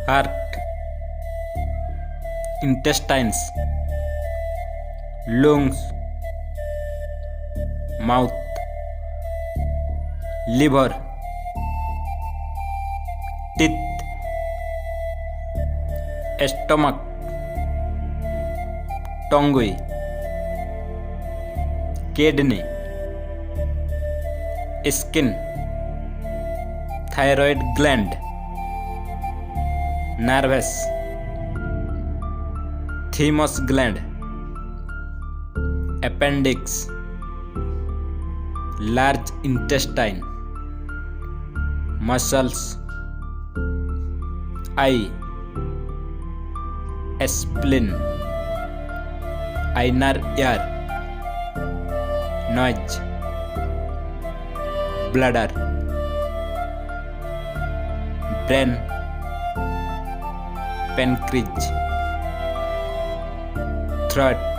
heart, intestines, lungs, mouth, liver, teeth, stomach, tongue, kidney, skin, thyroid gland, nervous, thymus gland, appendix, large intestine, muscles, eye, spleen, inner ear, nose, bladder, brain, pancreas, throat,